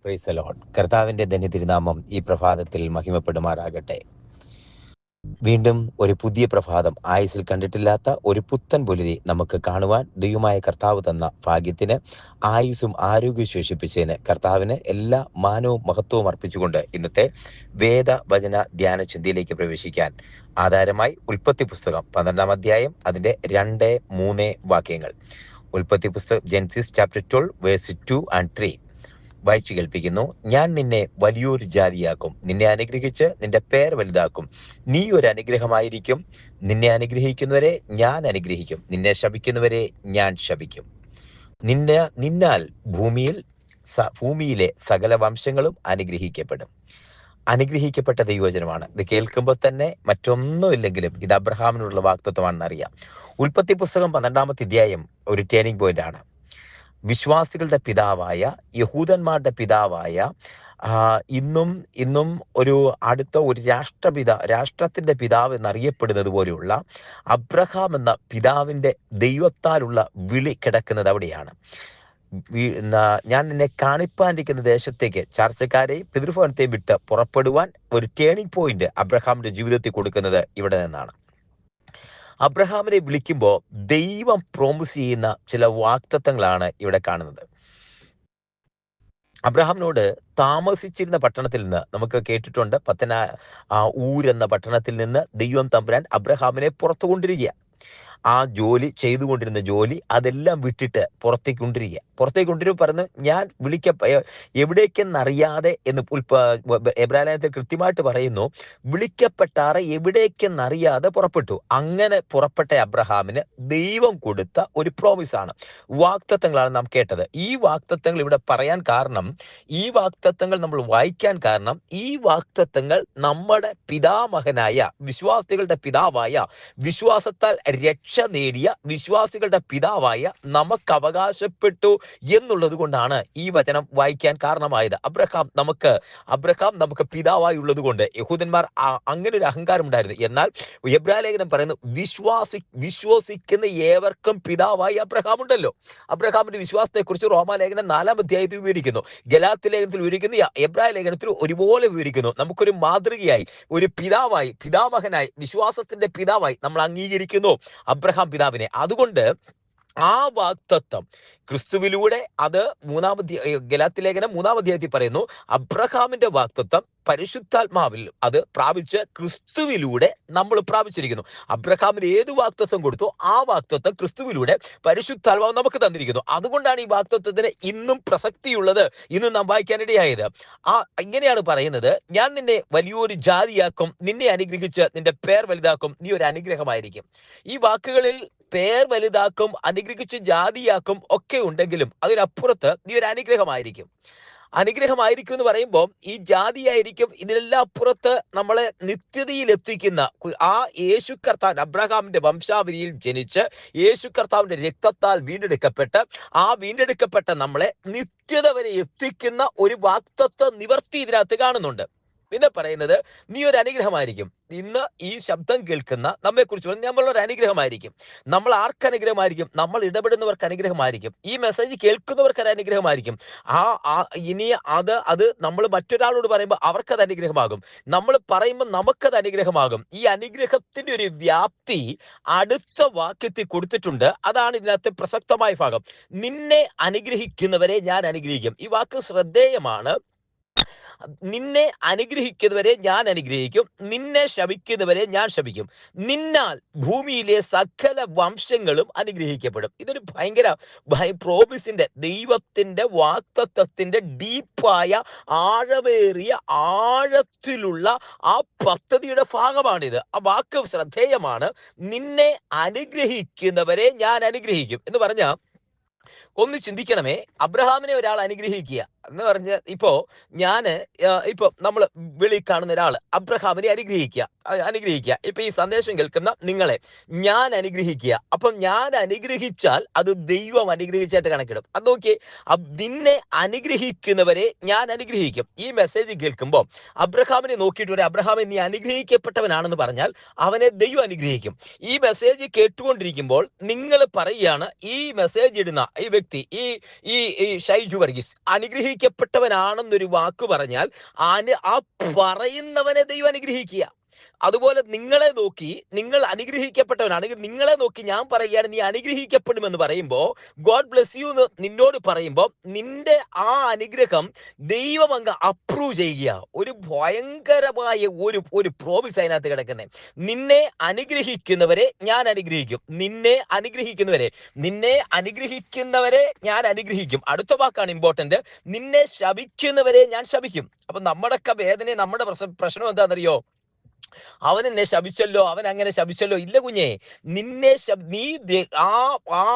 Praise the Lord. കർത്താവിൻ്റെ ധന്യ തിരുനാമം ഈ പ്രഭാതത്തിൽ മഹിമപ്പെടുമാറാകട്ടെ. വീണ്ടും ഒരു പുതിയ പ്രഭാതം, ആയുസ്സിൽ കണ്ടിട്ടില്ലാത്ത ഒരു പുത്തൻ പുലരി നമുക്ക് കാണുവാൻ ദൈവമായ കർത്താവ് തന്ന ഭാഗ്യത്തിന്, ആയുസ്സും ആരോഗ്യവും ശേഷിപ്പിച്ചതിന് കർത്താവിന് എല്ലാ മാനവും മഹത്വവും അർപ്പിച്ചുകൊണ്ട് ഇന്നത്തെ വേദവചന ധ്യാന ചിന്തയിലേക്ക് പ്രവേശിക്കാൻ ആധാരമായി ഉൽപ്പത്തി പുസ്തകം 12-ാം അധ്യായം അതിൻ്റെ 2-3 വാക്യങ്ങൾ. ഉൽപ്പത്തി പുസ്തകം ജെനസിസ് ചാപ്റ്റർ 12 വേഴ്സ് 2 and 3 വായിച്ചു കേൾപ്പിക്കുന്നു. ഞാൻ നിന്നെ വലിയൊരു ജാതിയാക്കും, നിന്നെ അനുഗ്രഹിച്ച് നിന്റെ പേർ വലുതാക്കും, നീ ഒരു അനുഗ്രഹമായിരിക്കും. നിന്നെ അനുഗ്രഹിക്കുന്നവരെ ഞാൻ അനുഗ്രഹിക്കും, നിന്നെ ശപിക്കുന്നവരെ ഞാൻ ശപിക്കും. നിന്നാൽ ഭൂമിയിലെ സകല വംശങ്ങളും അനുഗ്രഹിക്കപ്പെടും. അനുഗ്രഹിക്കപ്പെട്ട ദൈവവചനമാണ് ഇത്. കേൾക്കുമ്പോൾ തന്നെ മറ്റൊന്നുമില്ലെങ്കിലും ഇത് അബ്രഹാമിനുള്ള വാഗ്ദത്തമാണെന്ന് അറിയാം. ഉൽപ്പത്തി പുസ്തകം 12-ാമത്തെ അധ്യായം ഒരു ടേണിംഗ് പോയിന്റ് ആണ്. വിശ്വാസികളുടെ പിതാവായ, യഹൂദന്മാരുടെ പിതാവായ, ഇന്നും ഒരു അടുത്ത ഒരു രാഷ്ട്രത്തിന്റെ പിതാവ് എന്നറിയപ്പെടുന്നത് പോലെയുള്ള അബ്രഹാം എന്ന പിതാവിന്റെ ദൈവത്താലുള്ള വിളി കിടക്കുന്നത് അവിടെയാണ്. ഞാൻ നിന്നെ കാണിപ്പാനിരിക്കുന്ന ദേശത്തേക്ക് ചാർച്ചക്കാരെയും പിതൃഭവനത്തെയും വിട്ട് പുറപ്പെടുവാൻ ഒരു ടേണിംഗ് പോയിന്റ് അബ്രഹാമിന്റെ ജീവിതത്തിൽ കൊടുക്കുന്നത് ഇവിടെ നിന്നാണ്. അബ്രഹാമിനെ വിളിക്കുമ്പോൾ ദൈവം പ്രോമിസ് ചെയ്യുന്ന ചില വാഗ്ദത്തങ്ങളാണ് ഇവിടെ കാണുന്നത്. അബ്രഹാമിനോട് താമസിച്ചിരുന്ന പട്ടണത്തിൽ നിന്ന് നമുക്ക് കേട്ടിട്ടുണ്ട്, ഊർ എന്ന പട്ടണത്തിൽ നിന്ന് ദൈവം തമ്പുരാൻ അബ്രഹാമിനെ പുറത്തു കൊണ്ടിരിക്കുക. ആ ചെയ്തുകൊണ്ടിരുന്ന ജോലി അതെല്ലാം വിട്ടിട്ട് പുറത്തേക്ക് കൊണ്ടുവരുമ്പോൾ പറഞ്ഞു, ഞാൻ എവിടേക്കെന്നറിയാതെ എന്ന് എബ്രായത്തിൽ കൃത്യമായിട്ട് പറയുന്നു, വിളിക്കപ്പെട്ടാറെ എവിടേക്കെന്നറിയാതെ പുറപ്പെട്ടു. അങ്ങനെ പുറപ്പെട്ട അബ്രഹാമിന് ദൈവം കൊടുത്ത ഒരു പ്രോമിസാണ്, വാഗ്ദത്തങ്ങളാണ് നാം കേട്ടത്. ഈ വാഗ്ദത്തങ്ങൾ ഇവിടെ പറയാൻ കാരണം, ഈ വാഗ്ദത്തങ്ങൾ നമ്മൾ വായിക്കാൻ കാരണം, ഈ വാഗ്ദത്തങ്ങൾ നമ്മുടെ പിതാമഹനായ, വിശ്വാസികളുടെ പിതാവായ, വിശ്വാസത്താൽ രക്ഷ നേടിയ വിശ്വാസികളുടെ പിതാവായ നമുക്ക് അവകാശപ്പെട്ടു എന്നുള്ളത് കൊണ്ടാണ് ഈ വചനം വായിക്കാൻ കാരണമായത്. അബ്രഹാം നമുക്ക് പിതാവായി ഉള്ളത് കൊണ്ട് യഹൂദന്മാർ അങ്ങനെ ഒരു അഹങ്കാരം ഉണ്ടായിരുന്നു. എന്നാൽ എബ്രായ ലേഖനം പറയുന്നു, വിശ്വസിക്കുന്ന ഏവർക്കും പിതാവായി അബ്രഹാം ഉണ്ടല്ലോ. അബ്രഹാമിന്റെ വിശ്വാസത്തെ കുറിച്ച് റോമാലേഖനം 4-ാം അധ്യായത്തിൽ വിവരിക്കുന്നു, ഗലാത്യ ലേഖനത്തിൽ വിവരിക്കുന്നു, എബ്രായ ലേഖനത്തിൽ ഒരുപോലെ വിവരിക്കുന്നു. നമുക്കൊരു മാതൃകയായി, ഒരു പിതാവായി, പിതാമഹനായി, വിശ്വാസത്തിന്റെ പിതാവായി നമ്മൾ അംഗീകരിക്കുന്നു അബ്രഹാം പിതാവിനെ. അതുകൊണ്ട് ആ വാഗ്ദത്തം ക്രിസ്തുവിലൂടെ, അത് ഗലാത്യ ലേഖനം 3-ാം അധ്യായത്തിൽ പറയുന്നു, അബ്രഹാമിന്റെ വാഗ്ദത്തം പരിശുദ്ധാത്മാവിൽ അത് പ്രാപിച്ച് ക്രിസ്തുവിലൂടെ നമ്മൾ പ്രാപിച്ചിരിക്കുന്നു. അബ്രഹാമിന് ഏത് വാഗ്ദത്തം കൊടുത്തോ ആ വാഗ്ദത്തം ക്രിസ്തുവിലൂടെ പരിശുദ്ധാത്മാവ് നമുക്ക് തന്നിരിക്കുന്നു. അതുകൊണ്ടാണ് ഈ വാഗ്ദത്തത്തിന് ഇന്നും പ്രസക്തിയുള്ളത്, ഇന്ന് നാം വായിക്കാനിടയായത്. ഇങ്ങനെയാണ് പറയുന്നത്, ഞാൻ നിന്നെ വലിയൊരു ജാതിയാക്കും, നിന്നെ അനുഗ്രഹിച്ച് നിന്റെ പേർ വലുതാക്കും, നീ ഒരു അനുഗ്രഹമായിരിക്കും. ഈ വാക്കുകളിൽ പേർ വലുതാക്കും, അനുഗ്രഹിച്ച് ജാതിയാക്കും ഒക്കെ ഉണ്ടെങ്കിലും അതിനപ്പുറത്ത് നീ ഒരു അനുഗ്രഹമായിരിക്കും എന്ന് പറയുമ്പോൾ ഈ ജാതിയായിരിക്കും, ഇതിനെല്ലാം അപ്പുറത്ത് നമ്മളെ നിത്യതയിൽ എത്തിക്കുന്ന ആ യേശു കർത്താവ്, അബ്രഹാമിന്റെ വംശാവലിയിൽ ജനിച്ച് യേശു കർത്താവിന്റെ രക്തത്താൽ വീണ്ടെടുക്കപ്പെട്ട് ആ വീണ്ടെടുക്കപ്പെട്ട നമ്മളെ നിത്യത വരെ എത്തിക്കുന്ന ഒരു വാഗ്ദത്ത നിവർത്തി ഇതിനകത്ത് കാണുന്നുണ്ട്. പിന്നെ പറയുന്നത്, നീ ഒരു അനുഗ്രഹമായിരിക്കും. ഇന്ന് ഈ ശബ്ദം കേൾക്കുന്ന നമ്മെ കുറിച്ച് നമ്മളൊരു അനുഗ്രഹമായിരിക്കും. നമ്മൾ ആർക്ക് അനുഗ്രഹമായിരിക്കും? നമ്മൾ ഇടപെടുന്നവർക്ക് അനുഗ്രഹമായിരിക്കും. ഈ മെസ്സേജ് കേൾക്കുന്നവർക്ക് ഒരു അനുഗ്രഹമായിരിക്കും. ഇനി അത് നമ്മൾ മറ്റൊരാളോട് പറയുമ്പോൾ അവർക്കത് അനുഗ്രഹമാകും, നമ്മൾ പറയുമ്പോൾ നമുക്കത് അനുഗ്രഹമാകും. ഈ അനുഗ്രഹത്തിന്റെ ഒരു വ്യാപ്തി അടുത്ത വാക്യത്തിൽ കൊടുത്തിട്ടുണ്ട്. അതാണ് ഇതിനകത്ത് പ്രസക്തമായ ഭാഗം. നിന്നെ അനുഗ്രഹിക്കുന്നവരെ ഞാൻ അനുഗ്രഹിക്കും. ഈ വാക്ക് ശ്രദ്ധേയമാണ്. നിന്നെ അനുഗ്രഹിക്കുന്നവരെ ഞാൻ അനുഗ്രഹിക്കും, നിന്നെ ശപിക്കുന്നവരെ ഞാൻ ശപിക്കും, നിന്നാൽ ഭൂമിയിലെ സകല വംശങ്ങളും അനുഗ്രഹിക്കപ്പെടും. ഇതൊരു ഭയങ്കര പ്രോമിസിന്റെ, ദൈവത്തിന്റെ വാഗ്ദത്തത്തിന്റെ ഡീപ്പായ, ആഴമേറിയ, ആഴത്തിലുള്ള ആ പദ്ധതിയുടെ ഭാഗമാണിത്. ആ വാക്ക് ശ്രദ്ധേയമാണ്. നിന്നെ അനുഗ്രഹിക്കുന്നവരെ ഞാൻ അനുഗ്രഹിക്കും എന്ന് പറഞ്ഞാൽ, ഒന്ന് ചിന്തിക്കണമേ, അബ്രഹാമിനെ ഒരാൾ അനുഗ്രഹിക്കുക എന്ന് പറഞ്ഞ, ഇപ്പോ നമ്മൾ വെളിയിൽ കാണുന്ന ഒരാൾ അബ്രഹാമിനെ അനുഗ്രഹിക്കുക. ഇപ്പൊ ഈ സന്ദേശം കേൾക്കുന്ന നിങ്ങളെ ഞാൻ അനുഗ്രഹിക്കുക. അപ്പം ഞാൻ അനുഗ്രഹിച്ചാൽ അത് ദൈവം അനുഗ്രഹിച്ചായിട്ട് കണക്കിടും. അത് നോക്കിയേ, നിന്നെ അനുഗ്രഹിക്കുന്നവരെ ഞാൻ അനുഗ്രഹിക്കും. ഈ മെസ്സേജ് കേൾക്കുമ്പോൾ അബ്രഹാമിനെ നോക്കിയിട്ട് ഒരു അബ്രഹാമെ നീ അനുഗ്രഹിക്കപ്പെട്ടവനാണെന്ന് പറഞ്ഞാൽ അവനെ ദൈവം അനുഗ്രഹിക്കും. ഈ മെസ്സേജ് കേട്ടുകൊണ്ടിരിക്കുമ്പോൾ നിങ്ങൾ പറയുകയാണ്, ഈ മെസ്സേജ് ഇടുന്ന ഈ വ്യക്തി, ഈ ഷൈജു വർഗീസ് അനുഗ്രഹിക്കും അനുഗ്രഹിക്കപ്പെട്ടവനാണെന്നൊരു വാക്ക് പറഞ്ഞാൽ ആ പറയുന്നവനെ ദൈവം അനുഗ്രഹിക്കുക. അതുപോലെ നിങ്ങളെ നോക്കി, നിങ്ങൾ അനുഗ്രഹിക്കപ്പെട്ടവനാണെങ്കിൽ നിങ്ങളെ നോക്കി ഞാൻ പറയുകയാണ് നീ അനുഗ്രഹിക്കപ്പെടുമെന്ന് പറയുമ്പോൾ, ഗോഡ് ബ്ലെസ് യു എന്ന് നിന്നോട് പറയുമ്പോൾ, നിന്റെ ആ അനുഗ്രഹം ദൈവം അങ്ങ് അപ്രൂവ് ചെയ്യുക. ഒരു ഭയങ്കരമായ ഒരു പ്രോമിസ് അതിനകത്ത് കിടക്കുന്നത്. നിന്നെ അനുഗ്രഹിക്കുന്നവരെ ഞാൻ അനുഗ്രഹിക്കും. നിന്നെ അനുഗ്രഹിക്കുന്നവരെ ഞാൻ അനുഗ്രഹിക്കും. അടുത്ത വാക്കാണ് ഇമ്പോർട്ടന്റ്. നിന്നെ ശപിക്കുന്നവരെ ഞാൻ ശപിക്കും. അപ്പൊ നമ്മുടെയൊക്കെ വേദന, നമ്മുടെ പ്രശ്നം എന്താണെന്നറിയോ? അവൻ എന്നെ ശപിച്ചല്ലോ, അവൻ അങ്ങനെ ശപിച്ചല്ലോ. ഇല്ല കുഞ്ഞെ, നിന്നെ നീ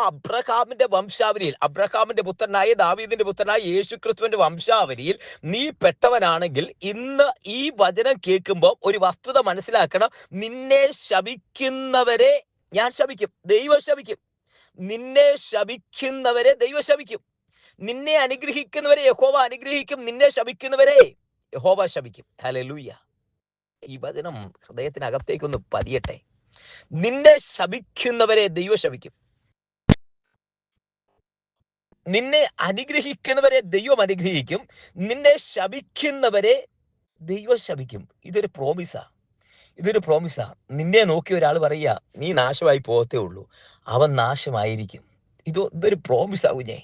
അബ്രഹാമിന്റെ വംശാവലിയിൽ, അബ്രഹാമിന്റെ പുത്രനായ ദാവീദിന്റെ പുത്രനായ യേശുക്രിസ്തുവിന്റെ വംശാവലിയിൽ നീ പെട്ടവനാണെങ്കിൽ ഇന്ന് ഈ വചനം കേൾക്കുമ്പോൾ ഒരു വസ്തുത മനസ്സിലാക്കണം. നിന്നെ ശപിക്കുന്നവരെ ഞാൻ ശപിക്കും, ദൈവം ശപിക്കും. നിന്നെ ശപിക്കുന്നവരെ ദൈവം ശപിക്കും. നിന്നെ അനുഗ്രഹിക്കുന്നവരെ യഹോവ അനുഗ്രഹിക്കും. നിന്നെ ശപിക്കുന്നവരെ യഹോവ ശപിക്കും. ഹല്ലേലൂയ. ഈ വചനം ഹൃദയത്തിനകത്തേക്കൊന്ന് പതിയട്ടെ. നിന്നെ ശപിക്കുന്നവരെ ദൈവം ശപിക്കും. നിന്നെ അനുഗ്രഹിക്കുന്നവരെ ദൈവം അനുഗ്രഹിക്കും. നിന്നെ ശപിക്കുന്നവരെ ദൈവം ശപിക്കും. ഇതൊരു പ്രോമിസാ. നിന്നെ നോക്കി ഒരാൾ പറയുക നീ നാശമായി പോകത്തേ ഉള്ളൂ, അവൻ നാശമായിരിക്കും. ഇതൊരു പ്രോമിസാ കുഞ്ഞേ.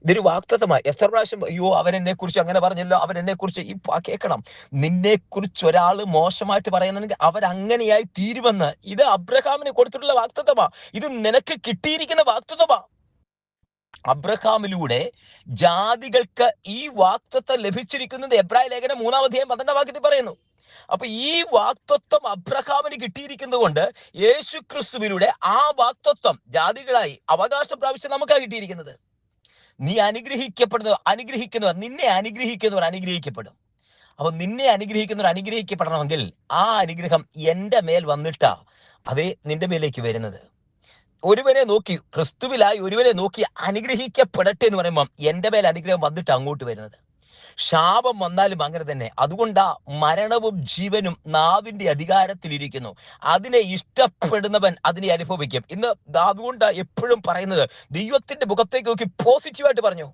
ഇതൊരു വാഗ്ദത്തമായി. എത്ര പ്രാവശ്യം അയ്യോ അവൻ എന്നെ കുറിച്ച് അങ്ങനെ പറഞ്ഞല്ലോ, അവൻ എന്നെ കുറിച്ച് കേൾക്കണം. നിന്നെ കുറിച്ച് ഒരാൾ മോശമായിട്ട് പറയുന്നുണ്ടെങ്കിൽ അവരങ്ങനെയായി തീരുമെന്ന്. ഇത് അബ്രഹാമിന് കൊടുത്തിട്ടുള്ള വാഗ്ദത്തമാ. ഇത് നിനക്ക് കിട്ടിയിരിക്കുന്ന വാഗ്ദത്തമാ. അബ്രഹാമിലൂടെ ജാതികൾക്ക് ഈ വാഗ്ദത്തം ലഭിച്ചിരിക്കുന്നത് എബ്രായ ലേഖനം 3:12 പറയുന്നു. അപ്പൊ ഈ വാഗ്ദത്തം അബ്രഹാമിന് കിട്ടിയിരിക്കുന്നത് കൊണ്ട് യേശുക്രിസ്തുവിലൂടെ ആ വാഗ്ദത്തം ജാതികളായി അവകാശം പ്രാപിച്ച് നമുക്കാണ് കിട്ടിയിരിക്കുന്നത്. നീ അനുഗ്രഹിക്കുന്നവർ നിന്നെ അനുഗ്രഹിക്കുന്നവർ അനുഗ്രഹിക്കപ്പെടും. അപ്പൊ നിന്നെ അനുഗ്രഹിക്കുന്നവർ അനുഗ്രഹിക്കപ്പെടണമെങ്കിൽ ആ അനുഗ്രഹം എൻ്റെ മേൽ വന്നിട്ടാ അതേ നിന്റെ മേലേക്ക് വരുന്നത്. ഒരുവനെ നോക്കി, ക്രിസ്തുവിലായി ഒരുവനെ നോക്കി അനുഗ്രഹിക്കപ്പെടട്ടെ എന്ന് പറയുമ്പോൾ എൻ്റെ മേൽ അനുഗ്രഹം വന്നിട്ട് അങ്ങോട്ട് വരുന്നത്. ശാപം വന്നാലും അങ്ങനെ തന്നെ. അതുകൊണ്ടാ മരണവും ജീവനും നാവിന്റെ അധികാരത്തിലിരിക്കുന്നു. അതിനെ ഇഷ്ടപ്പെടുന്നവൻ അതിനെ അനുഭവിക്കും. ഇന്ന് അതുകൊണ്ട് എപ്പോഴും പറയുന്നത് ദൈവത്തിന്റെ മുഖത്തേക്ക് നോക്കി പോസിറ്റീവായിട്ട് പറഞ്ഞു.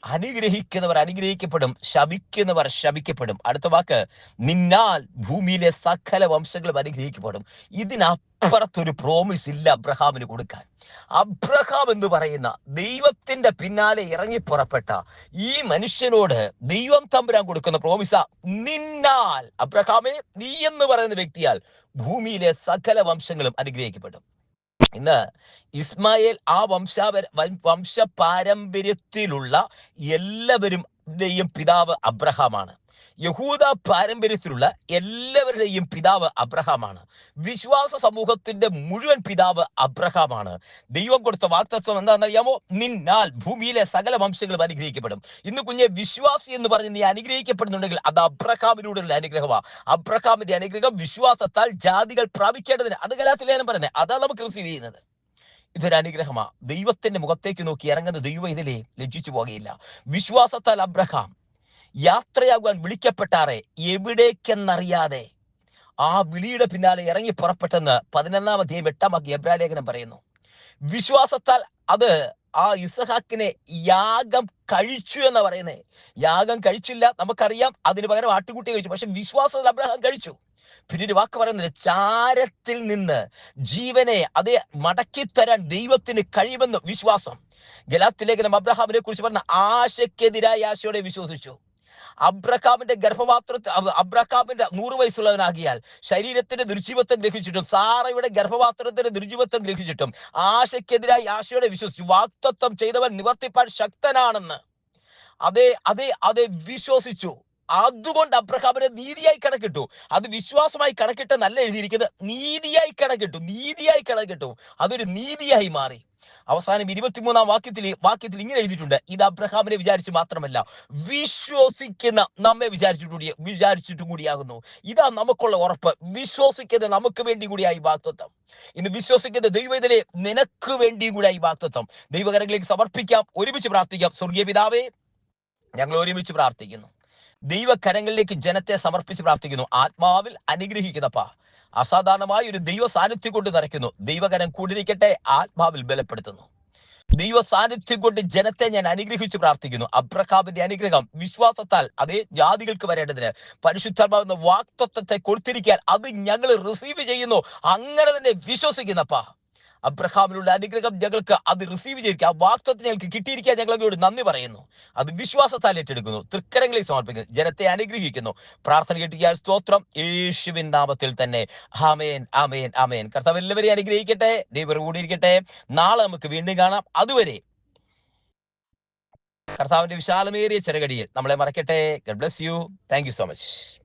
അനുഗ്രഹിക്കുന്നവർ അനുഗ്രഹിക്കപ്പെടും, ശപിക്കുന്നവർ ശപിക്കപ്പെടും. അടുത്ത വാക്ക്, നിന്നാൽ ഭൂമിയിലെ സകല വംശങ്ങളും അനുഗ്രഹിക്കപ്പെടും. ഇതിനപ്പുറത്തൊരു പ്രോമിസ് ഇല്ല അബ്രഹാമിന് കൊടുക്കാൻ. അബ്രഹാം എന്ന് പറയുന്ന ദൈവത്തിന്റെ പിന്നാലെ ഇറങ്ങി പുറപ്പെട്ട ഈ മനുഷ്യനോട് ദൈവം തമ്പുരാൻ കൊടുക്കുന്ന പ്രോമിസാ, നിന്നാൽ അബ്രഹാമേ, നീ എന്ന് പറയുന്ന വ്യക്തിയാൽ ഭൂമിയിലെ സകല വംശങ്ങളും അനുഗ്രഹിക്കപ്പെടും. ഇന്ന് ഇസ്മായേൽ ആ വംശ പാരമ്പര്യത്തിലുള്ള എല്ലാവരുടെയും പിതാവ് അബ്രഹാമാണ്. യഹൂദ പാരമ്പര്യത്തിലുള്ള എല്ലാവരുടെയും പിതാവ് അബ്രഹാമാണ്. വിശ്വാസ സമൂഹത്തിന്റെ മുഴുവൻ പിതാവ് അബ്രഹാമാണ്. ദൈവം കൊടുത്ത വാഗ്ദത്തം എന്താണെന്നറിയാമോ? നിന്നാൽ ഭൂമിയിലെ സകല വംശങ്ങളും അനുഗ്രഹിക്കപ്പെടും. ഇന്ന് കുഞ്ഞെ, വിശ്വാസി എന്ന് പറഞ്ഞ് നീ അനുഗ്രഹിക്കപ്പെടുന്നുണ്ടെങ്കിൽ അത് അബ്രഹാമിലൂടെയുള്ള അനുഗ്രഹമാണ്. അബ്രഹാമിന്റെ അനുഗ്രഹം വിശ്വാസത്താൽ ജാതികൾ പ്രാപിക്കേണ്ടതിന്, അത് ഗലാത്യലേഖനം പറയുന്നത്, അതാ നമുക്ക് റിസീവ് ചെയ്യുന്നത്. ഇതൊരു അനുഗ്രഹമാണ്. ദൈവത്തിന്റെ മുഖത്തേക്ക് നോക്കി ഇറങ്ങുന്ന ദൈവം ഇതിലെ ലജ്ജിച്ചു പോകുകയില്ല. വിശ്വാസത്താൽ അബ്രഹാം യാത്രയാകുവാൻ വിളിക്കപ്പെട്ടാറെ എവിടേക്കെന്നറിയാതെ ആ വിളിയുടെ പിന്നാലെ ഇറങ്ങി പുറപ്പെട്ടെന്ന് 11:8 എബ്രായ ലേഖനം പറയുന്നു. വിശ്വാസത്താൽ അത് ആ ഇസഹാക്കിനെ യാഗം കഴിച്ചു എന്ന് പറയുന്നേ. യാഗം കഴിച്ചില്ല, നമുക്കറിയാം, അതിന് പകരം ആട്ടുകുട്ടി കഴിച്ചു. പക്ഷെ വിശ്വാസത്തിൽ അബ്രഹാം കഴിച്ചു. പിന്നെ ഒരു വാക്ക് പറയുന്നത്, ചാരത്തിൽ നിന്ന് ജീവനെ അതേ മടക്കിത്തരാൻ ദൈവത്തിന് കഴിയുമെന്ന് വിശ്വാസം. ഗലാത്യലേഖനം അബ്രഹാമിനെ കുറിച്ച് പറഞ്ഞ ആശയ്ക്കെതിരായ ആശയോടെ വിശ്വസിച്ചു. അബ്രഹാമിന്റെ 100 വയസ്സുള്ളവനാകിയാൽ ശരീരത്തിന്റെ ദുർജീവത്വം ഗ്രഹിച്ചിട്ടും സാറയുടെ ഗർഭപാത്രത്തിന്റെ ദുർജീവത്വം ഗ്രഹിച്ചിട്ടും ആശയ്ക്കെതിരായി ആശയോടെ വിശ്വസിച്ചു. വാഗ്ദത്തം ചെയ്തവൻ നിവർത്തിപ്പാൻ ശക്തനാണെന്ന് അതെ വിശ്വസിച്ചു. അതുകൊണ്ട് അബ്രഹാമിനെ നീതിയായി കണക്കിട്ടു. അത് വിശ്വാസമായി കണക്കിട്ട് നല്ല എഴുതിയിരിക്കുന്നത്, നീതിയായി കണക്കിട്ടു. അതൊരു നീതിയായി മാറി. അവസാനം 23 വാക്യത്തിൽ ഇങ്ങനെ എഴുതിയിട്ടുണ്ട്, ഇത് അബ്രഹാമിനെ വിചാരിച്ചു മാത്രമല്ല വിശ്വസിക്കുന്ന നമ്മെ വിചാരിച്ചിട്ടും കൂടിയാകുന്നു. ഇതാ നമുക്കുള്ള ഉറപ്പ്. വിശ്വസിക്കുന്ന നമുക്ക് വേണ്ടി കൂടിയായി വാഗ്ദത്തം. ഇന്ന് വിശ്വസിക്കുന്ന ദൈവത്തിലെ നിനക്ക് വേണ്ടിയും കൂടിയായി വാഗ്ദത്തം. ദൈവകരങ്ങളിലേക്ക് സമർപ്പിക്കാം, ഒരുമിച്ച് പ്രാർത്ഥിക്കാം. സ്വർഗീയ പിതാവേ, ഞങ്ങൾ ഒരുമിച്ച് പ്രാർത്ഥിക്കുന്നു. ദൈവകരങ്ങളിലേക്ക് ജനത്തെ സമർപ്പിച്ച് പ്രാർത്ഥിക്കുന്നു. ആത്മാവിൽ അനുഗ്രഹിക്കുന്നപ്പാ, അസാധാരണമായ ഒരു ദൈവ സാന്നിധ്യം കൊണ്ട് നിറയ്ക്കുന്നു. ദൈവകരം കൂടിരിക്കട്ടെ, ആത്മാവിൽ ബലപ്പെടുത്തുന്നു. ദൈവ സാന്നിധ്യം കൊണ്ട് ജനത്തെ ഞാൻ അനുഗ്രഹിച്ചു പ്രാർത്ഥിക്കുന്നു. അബ്രഹാമിന്റെ അനുഗ്രഹം വിശ്വാസത്താൽ അതേ ജാതികൾക്ക് വരേണ്ടതിന് പരിശുദ്ധമാകുന്ന വാക്തത്വത്തെ കൊടുത്തിരിക്കാൻ അത് ഞങ്ങൾ റിസീവ് ചെയ്യുന്നു. അങ്ങനെ തന്നെ വിശ്വസിക്കുന്നപ്പാ. അബ്രഹാമിലുള്ള അനുഗ്രഹം ഞങ്ങൾക്ക് അത് റിസീവ് ചെയ്തിരിക്കുക, ആ വാക്തത്വം ഞങ്ങൾക്ക് കിട്ടിയിരിക്കാൻ ഞങ്ങൾ അങ്ങോട്ട് നന്ദി പറയുന്നു. അത് വിശ്വാസത്താൽ ഏറ്റെടുക്കുന്നു, തൃക്കരങ്ങളിൽ സമർപ്പിക്കുന്നു, ജനത്തെ അനുഗ്രഹിക്കുന്നു. പ്രാർത്ഥന കിട്ടിയാൽ സ്തോത്രം, യേശുവിൻ നാമത്തിൽ തന്നെ. ആമേൻ, ആമേൻ, ആമേൻ. കർത്താവ് എല്ലാവരെയും അനുഗ്രഹിക്കട്ടെ. ദൈവം കൂടി ഇരിക്കട്ടെ. നാളെ നമുക്ക് വീണ്ടും കാണാം. അതുവരെ കർത്താവിന്റെ വിശാലമേറിയ ചെറുകടിയിൽ നമ്മളെ മറക്കട്ടെ. God bless you. Thank you so much.